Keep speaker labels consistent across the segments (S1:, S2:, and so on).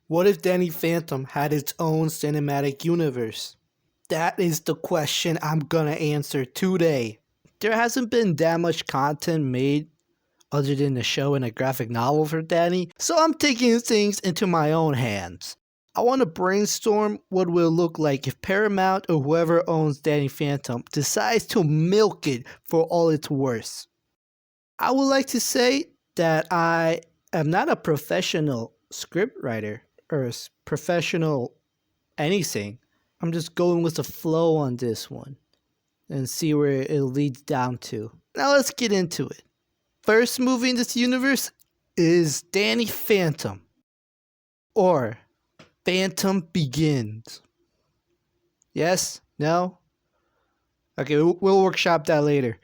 S1: What if Danny Phantom had its own cinematic universe? That is the question I'm gonna answer today. There hasn't been that much content made other than the show and a graphic novel for Danny, so I'm taking things into my own hands. I want to brainstorm what will look like if Paramount or whoever owns Danny Phantom decides to milk it for all it's worth. I would like to say that I am not a professional scriptwriter or professional anything. I'm just going with the flow on this one and see where it leads down to. Now let's get into it. First movie in this universe is Danny Phantom or Phantom Begins. Yes? No? Okay, we'll workshop that later.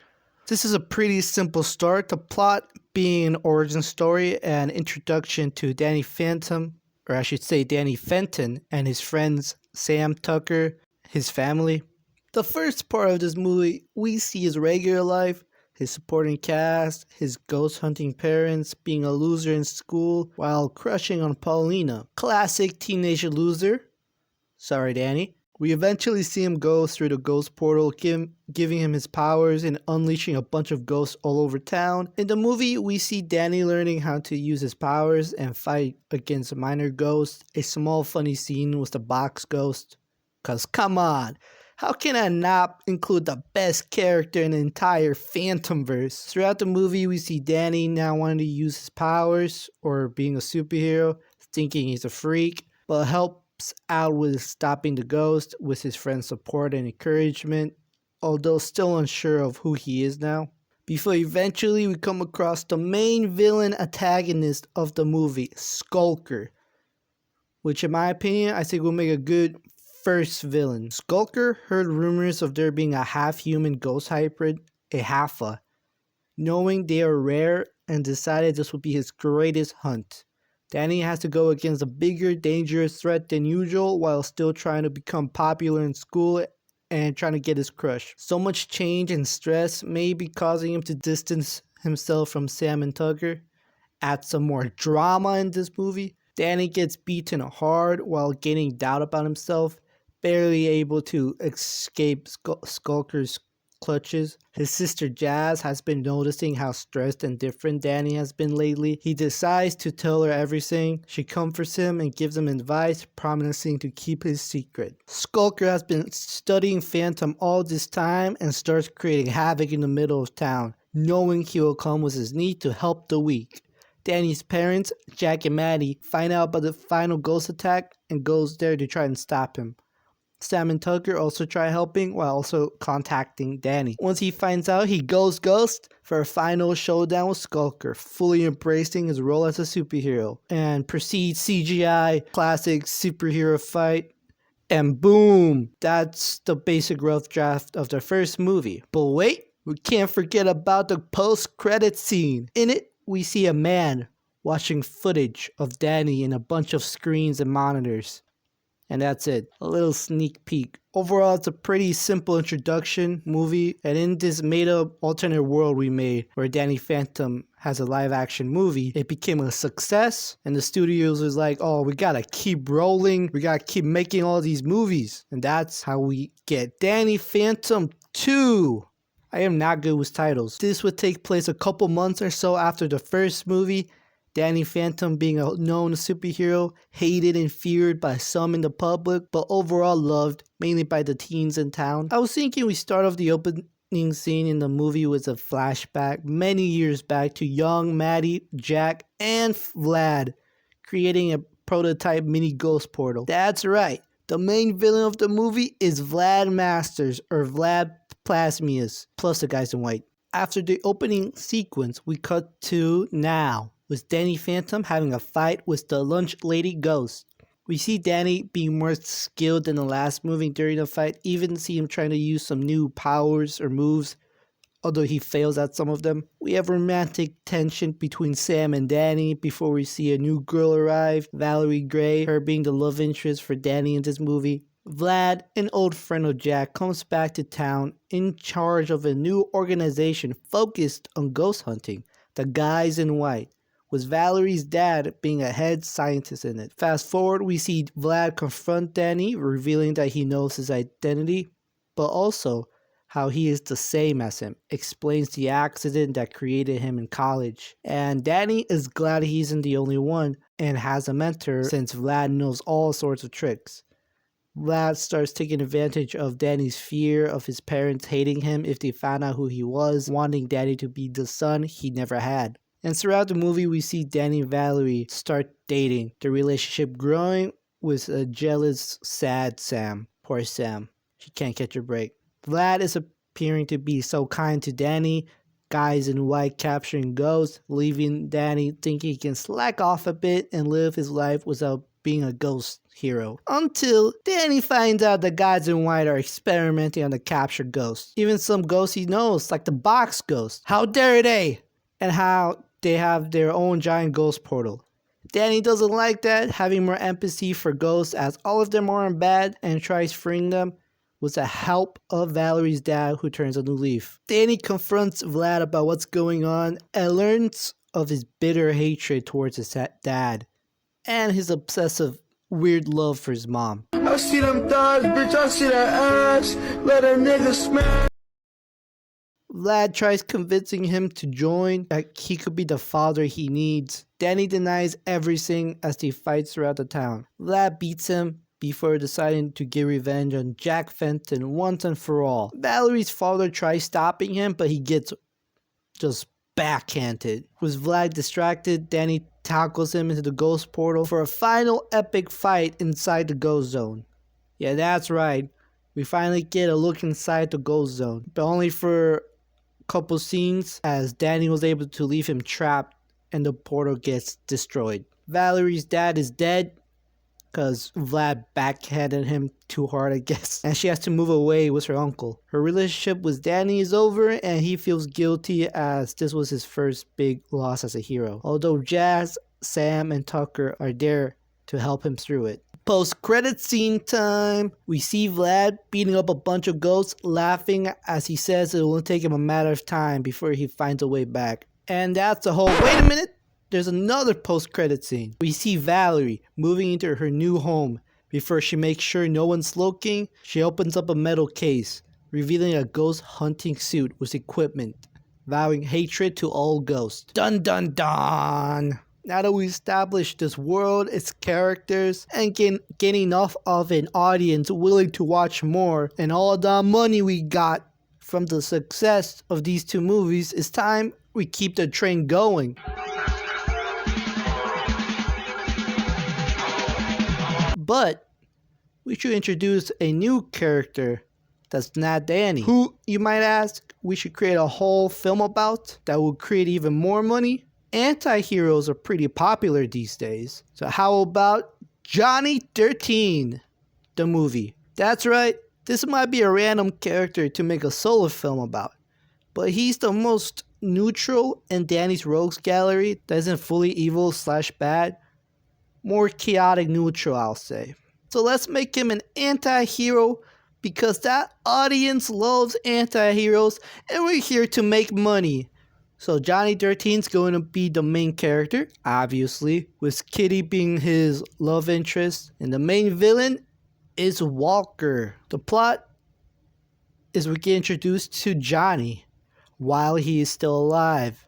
S1: This is a pretty simple start. The plot being an origin story and introduction to Danny Phantom, or I should say Danny Fenton and his friends Sam, Tucker, his family. The first part of this movie, we see his regular life, his supporting cast, his ghost hunting parents, being a loser in school while crushing on Paulina. Classic teenage loser. Sorry, Danny. We eventually see him go through the ghost portal, giving him his powers and unleashing a bunch of ghosts all over town. In the movie, we see Danny learning how to use his powers and fight against minor ghosts. A small funny scene with the box ghost. Cause come on, how can I not include the best character in the entire Phantomverse? Throughout the movie, we see Danny now wanting to use his powers or being a superhero, thinking he's a freak, but helps out with stopping the ghost with his friend's support and encouragement, although still unsure of who he is now. Before eventually we come across the main villain antagonist of the movie, Skulker, which in my opinion, I think will make a good first villain. Skulker heard rumors of there being a half-human ghost hybrid, a Haffa, knowing they are rare and decided this would be his greatest hunt. Danny has to go against a bigger, dangerous threat than usual while still trying to become popular in school and trying to get his crush. So much change and stress may be causing him to distance himself from Sam and Tucker. Add some more drama in this movie. Danny gets beaten hard while gaining doubt about himself, barely able to escape Skulker's clutches. His sister Jazz has been noticing how stressed and different Danny has been lately. He decides to tell her everything. She comforts him and gives him advice, promising to keep his secret. Skulker has been studying Phantom all this time and starts creating havoc in the middle of town, knowing he will come with his need to help the weak. Danny's parents, Jack and Maddie, find out about the final ghost attack and goes there to try and stop him. Sam and Tucker also try helping while also contacting Danny. Once he finds out, he goes ghost for a final showdown with Skulker, fully embracing his role as a superhero, and proceeds CGI classic superhero fight. And boom, that's the basic rough draft of the first movie. But wait, we can't forget about the post-credit scene. In it, we see a man watching footage of Danny in a bunch of screens and monitors. And that's it. A little sneak peek. Overall, it's a pretty simple introduction movie. And in this made-up alternate world we made, where Danny Phantom has a live-action movie, it became a success. And the studios was like, oh, we gotta keep rolling. We gotta keep making all these movies. And that's how we get Danny Phantom 2. I am not good with titles. This would take place a couple months or so after the first movie. Danny Phantom being a known superhero, hated and feared by some in the public, but overall loved, mainly by the teens in town. I was thinking we start off the opening scene in the movie with a flashback many years back to young Maddie, Jack, and Vlad, creating a prototype mini ghost portal. That's right, the main villain of the movie is Vlad Masters, or Vlad Plasmius, plus the guys in white. After the opening sequence, we cut to now, with Danny Phantom having a fight with the lunch lady ghost. We see Danny being more skilled than the last movie during the fight, even see him trying to use some new powers or moves, although he fails at some of them. We have romantic tension between Sam and Danny before we see a new girl arrive, Valerie Gray, her being the love interest for Danny in this movie. Vlad, an old friend of Jack, comes back to town in charge of a new organization focused on ghost hunting, the Guys in White, with Valerie's dad being a head scientist in it. Fast forward, we see Vlad confront Danny, revealing that he knows his identity, but also how he is the same as him, explains the accident that created him in college. And Danny is glad he isn't the only one and has a mentor since Vlad knows all sorts of tricks. Vlad starts taking advantage of Danny's fear of his parents hating him if they found out who he was, wanting Danny to be the son he never had. And throughout the movie, we see Danny and Valerie start dating, the relationship growing with a jealous, sad Sam. Poor Sam. She can't catch a break. Vlad is appearing to be so kind to Danny, guys in white capturing ghosts, leaving Danny thinking he can slack off a bit and live his life without being a ghost hero. Until Danny finds out the guys in white are experimenting on the captured ghosts. Even some ghosts he knows, like the box ghost. How dare they? And how they have their own giant ghost portal. Danny doesn't like that, having more empathy for ghosts as all of them aren't bad and tries freeing them with the help of Valerie's dad, who turns a new leaf. Danny confronts Vlad about what's going on and learns of his bitter hatred towards his dad and his obsessive, weird love for his mom.
S2: I see them thighs, bitch, I see that ass, let a nigga smash.
S1: Vlad tries convincing him to join, that he could be the father he needs. Danny denies everything as they fight throughout the town. Vlad beats him before deciding to get revenge on Jack Fenton once and for all. Valerie's father tries stopping him, but he gets just backhanded. With Vlad distracted, Danny tackles him into the ghost portal for a final epic fight inside the ghost zone. Yeah, that's right. We finally get a look inside the ghost zone, but only for a couple scenes as Danny was able to leave him trapped and the portal gets destroyed. Valerie's dad is dead because Vlad backhanded him too hard, I guess, and she has to move away with her uncle. Her relationship with Danny is over and he feels guilty as this was his first big loss as a hero. Although Jazz, Sam, and Tucker are there to help him through it. Post-credit scene time. We see Vlad beating up a bunch of ghosts, laughing as he says it will take him a matter of time before he finds a way back. And that's the whole... Wait a minute! There's another post-credit scene. We see Valerie moving into her new home. Before she makes sure no one's looking, she opens up a metal case, revealing a ghost hunting suit with equipment, vowing hatred to all ghosts. Dun dun dun! Now that we established this world, its characters, and gain enough of an audience willing to watch more, and all the money we got from the success of these two movies, it's time we keep the train going. But we should introduce a new character that's not Danny. Who, you might ask, we should create a whole film about that will create even more money? Anti-heroes are pretty popular these days. So how about Johnny 13, the movie? That's right, this might be a random character to make a solo film about, but he's the most neutral in Danny's rogues gallery that isn't fully evil / bad. More chaotic neutral, I'll say. So let's make him an anti-hero because that audience loves anti-heroes and we're here to make money. So Johnny 13's going to be the main character, obviously, with Kitty being his love interest. And the main villain is Walker. The plot is we get introduced to Johnny while he is still alive.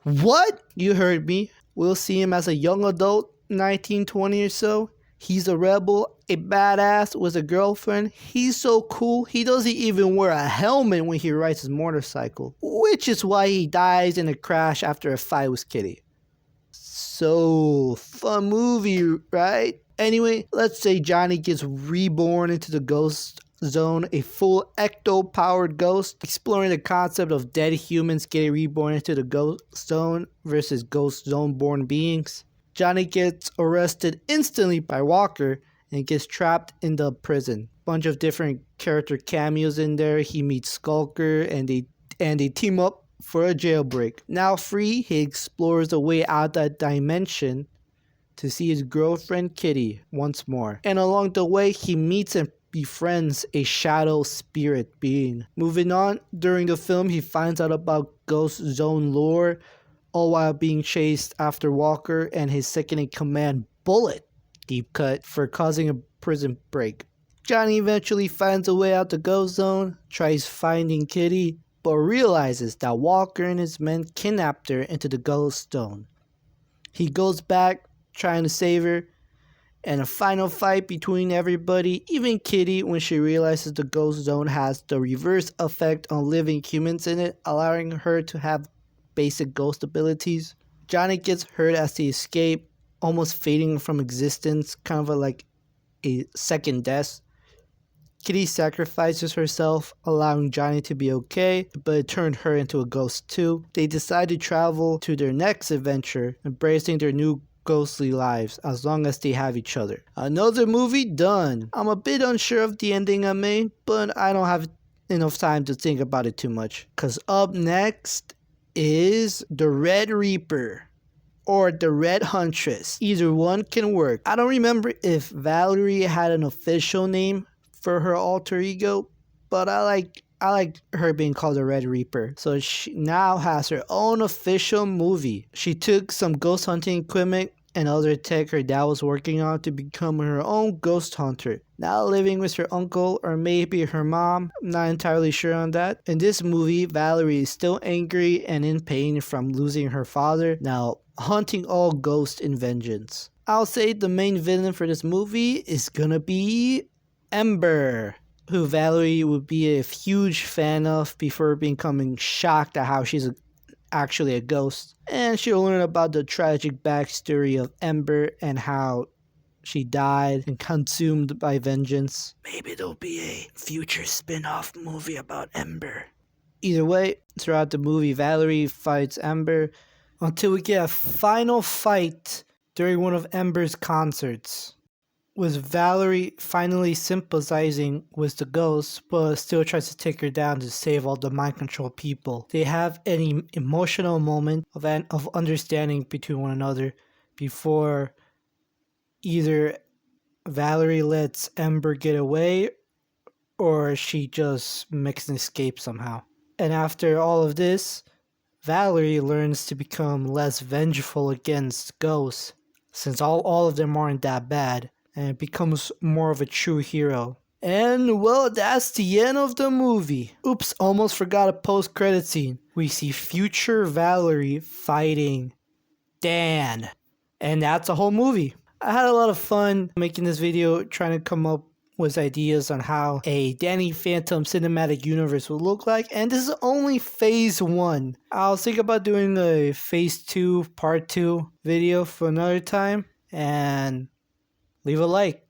S1: What? You heard me. We'll see him as a young adult, 19, 20 or so. He's a rebel, a badass with a girlfriend. He's so cool, he doesn't even wear a helmet when he rides his motorcycle. Which is why he dies in a crash after a fight with Kitty. So, fun movie, right? Anyway, let's say Johnny gets reborn into the ghost zone, a full ecto-powered ghost, exploring the concept of dead humans getting reborn into the ghost zone versus ghost zone-born beings. Johnny gets arrested instantly by Walker and gets trapped in the prison. Bunch of different character cameos in there. He meets Skulker and they team up for a jailbreak. Now free, he explores the way out that dimension to see his girlfriend Kitty once more. And along the way, he meets and befriends a shadow spirit being. Moving on, during the film, he finds out about Ghost Zone lore, all while being chased after Walker and his second-in-command, Bullet, deep cut, for causing a prison break. Johnny eventually finds a way out the Ghost Zone, tries finding Kitty, but realizes that Walker and his men kidnapped her into the Ghost Zone. He goes back, trying to save her, and a final fight between everybody, even Kitty, when she realizes the Ghost Zone has the reverse effect on living humans in it, allowing her to have basic ghost abilities. Johnny gets hurt as they escape, almost fading from existence, kind of like a second death. Kitty sacrifices herself, allowing Johnny to be okay, but it turned her into a ghost too. They decide to travel to their next adventure, embracing their new ghostly lives as long as they have each other. Another movie done. I'm a bit unsure of the ending I made, but I don't have enough time to think about it too much. Cause up next is The Red Reaper or The Red Huntress. Either one can work. I don't remember if Valerie had an official name for her alter ego, but I like her being called the Red Reaper. So she now has her own official movie. She took some ghost hunting equipment and other tech her dad was working on to become her own ghost hunter. Now living with her uncle or maybe her mom, I'm not entirely sure on that. In this movie, Valerie is still angry and in pain from losing her father, now hunting all ghosts in vengeance. I'll say the main villain for this movie is gonna be Ember, who Valerie would be a huge fan of before becoming shocked at how she's actually a ghost. And she'll learn about the tragic backstory of Ember and how she died and consumed by vengeance. Maybe there'll be a future spin-off movie about Ember. Either way, throughout the movie, Valerie fights Ember until we get a final fight during one of Ember's concerts, with Valerie finally sympathizing with the ghost, but still tries to take her down to save all the mind control people. They have an emotional moment of understanding between one another before either Valerie lets Ember get away or she just makes an escape somehow. And after all of this, Valerie learns to become less vengeful against ghosts, since all of them aren't that bad, and becomes more of a true hero. And well, that's the end of the movie. Oops, almost forgot a post-credit scene. We see future Valerie fighting Dan. And that's a whole movie. I had a lot of fun making this video, trying to come up with ideas on how a Danny Phantom cinematic universe would look like, and this is only phase 1. I'll think about doing a phase 2 part 2 video for another time, and leave a like.